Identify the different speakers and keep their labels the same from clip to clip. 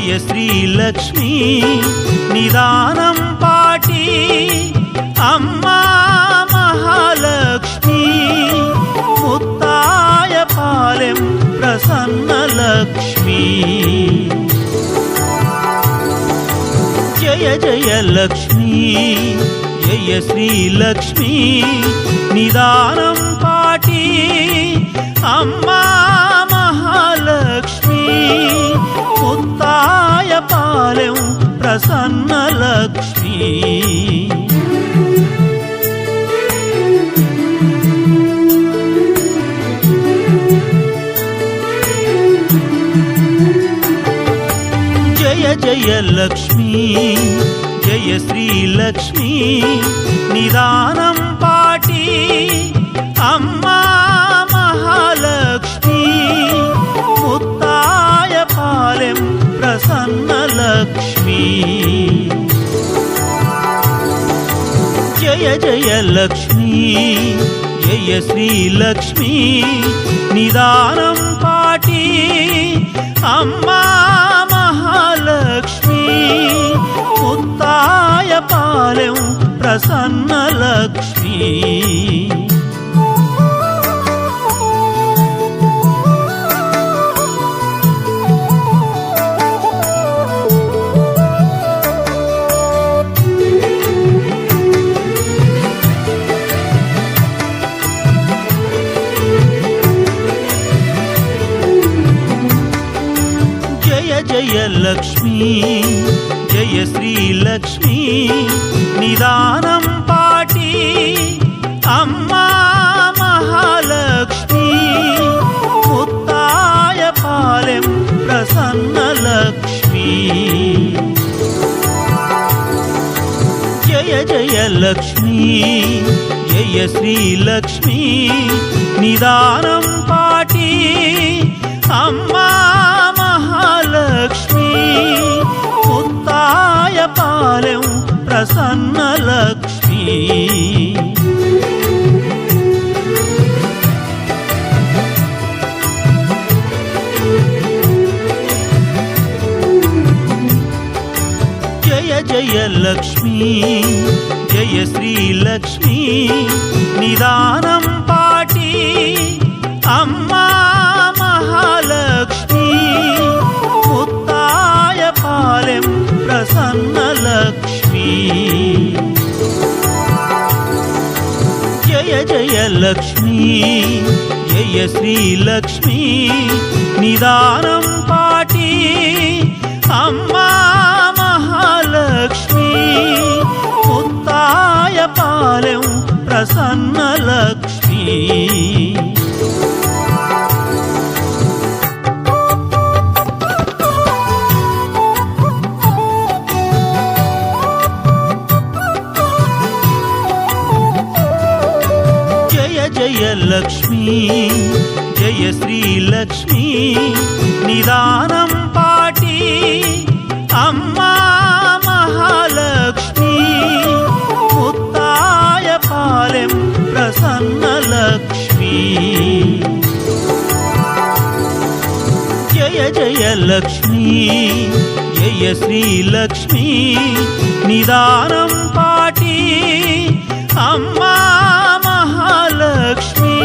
Speaker 1: జయ శ్రీలక్ష్మీ నిదానం పాటి అమ్మా మహాలక్ష్మి ముత్తాయ పాలెం ప్రసన్న లక్ష్మి జయ జయ లక్ష్మీ జయ శ్రీలక్ష్మీ నిదానం పాటి అమ్మా మహాలక్ష్మి ముత్తాయ పాలెం ప్రసన్న లక్ష్మి జయ జయ లక్ష్మీ జయ శ్రీలక్ష్మీ నిదానం పాటి అమ్మా మహాలక్ష్మి ముత్తాయ పాలెం ప్రసన్న లక్ష్మి జయ జయ లక్ష్మీ జయ శ్రీలక్ష్మీ నిదానం పాటి అమ్మా మహాలక్ష్మి ముత్తాయ పాలెం ప్రసన్న లక్ష్మి జయ లక్ష్మీ జయ శ్రీలక్ష్మీ నిదానం పాటి అమ్మా మహాలక్ష్మి ముత్తాయ పాలెం ప్రసన్న లక్ష్మి జయ జయ లక్ష్మీ జయ శ్రీలక్ష్మీ నిదానం పాటి అమ్మా మహాలక్ష్మి ముత్తాయ పాలెం ప్రసన్న లక్ష్మి జయ జయ లక్ష్మీ జయ శ్రీలక్ష్మీ నిదానం పాటి అమ్మా మహాలక్ష్మి ముత్తాయ పాలెం ప్రసన్న లక్ష్మి జయ జయ లక్ష్మీ జయ శ్రీలక్ష్మీ నిదానం పాటి అమ్మా మహాలక్ష్మి ముత్తాయ పాలెం ప్రసన్న లక్ష్మి జయ లక్ష్మీ జయ శ్రీలక్ష్మీ నిదానం పాటి అమ్మా మహాలక్ష్మి ముత్తాయ పాలెం ప్రసన్న లక్ష్మి జయ జయ లక్ష్మీ జయ శ్రీలక్ష్మీ నిదానం పాటి అమ్మా మహాలక్ష్మి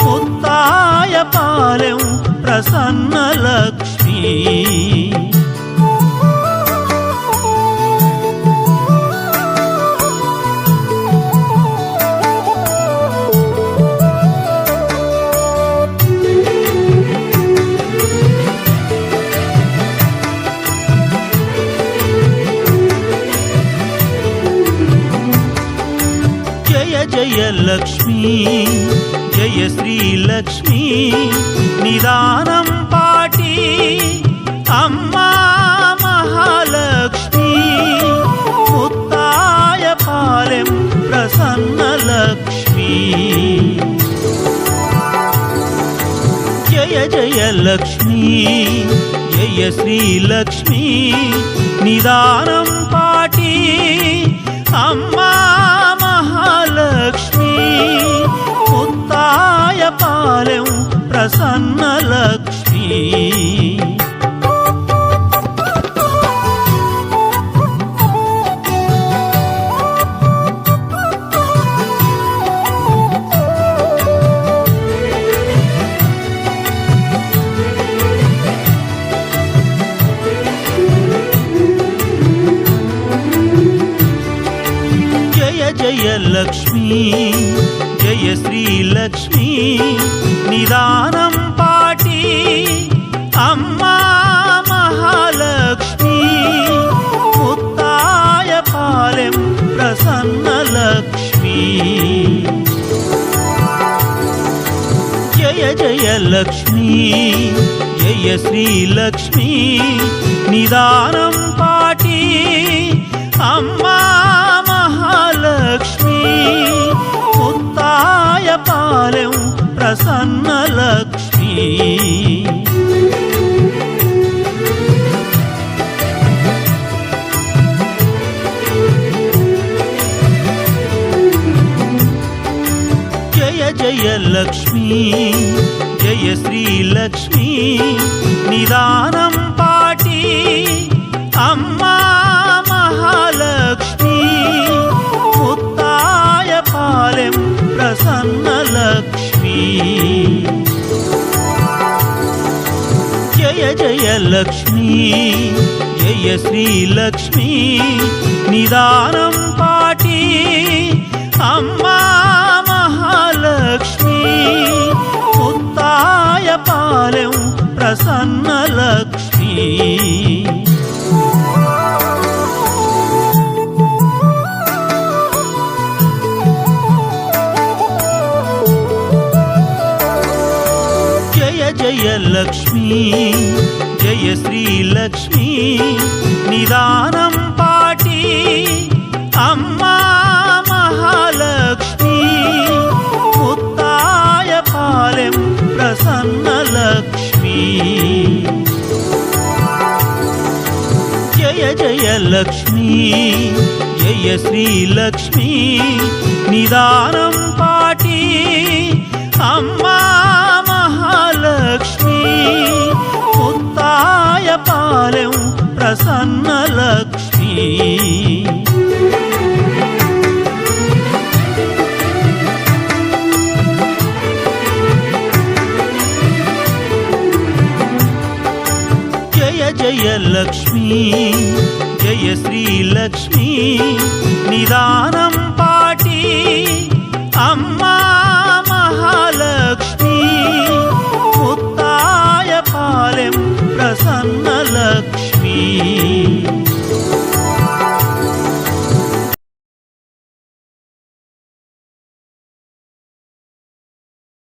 Speaker 1: ముత్తాయ పాలెం ప్రసన్న లక్ష్మి జయ జయ లక్ష్మీ జయ శ్రీలక్ష్మీ నిదానం పాటి అమ్మా మహాలక్ష్మి ముత్తాయ పాలెం ప్రసన్న లక్ష్మి జయ జయ లక్ష్మీ జయ శ్రీలక్ష్మీ నిదానం పాటి అమ్మా మహాలక్ష్మి ముత్తాయ పాలెం ప్రసన్న లక్ష్మి లక్ష్మీ జయ శ్రీ లక్ష్మీ నిదానం పాటి అమ్మా మహాలక్ష్మి ముత్తాయ పాలెం ప్రసన్న లక్ష్మీ జయ జయ లక్ష్మీ జయ శ్రీ లక్ష్మీ నిదానం పాటి అమ్మా మహాలక్ష్మి ముత్తాయ పాలెం ప్రసన్న లక్ష్మీ జయ జయ లక్ష్మీ జయ శ్రీ లక్ష్మీ నిదానం పాటి అమ్మా మహాలక్ష్మి ముత్తాయ పాలెం ప్రసన్న లక్ష్మీ జయ జయ లక్ష్మీ జయ శ్రీ లక్ష్మీ నిదానం పాటి అమ్మా మహాలక్ష్మి ముత్తాయ పాలెం ప్రసన్న లక్ష్మీ జయ జయ లక్ష్మీ జయ శ్రీ లక్ష్మీ నిదానం పాటి అమ్మా మహాలక్ష్మి ముత్తాయ పాలెం ప్రసన్న లక్ష్మీ జయ జయ లక్ష్మీ జయ శ్రీ లక్ష్మీ నిదానం పాటి అమ్మా మహాలక్ష్మి ముత్తాయ పాలెం ప్రసన్న లక్ష్మీ జయ జయ లక్ష్మీ జయ శ్రీ లక్ష్మీ నిదానం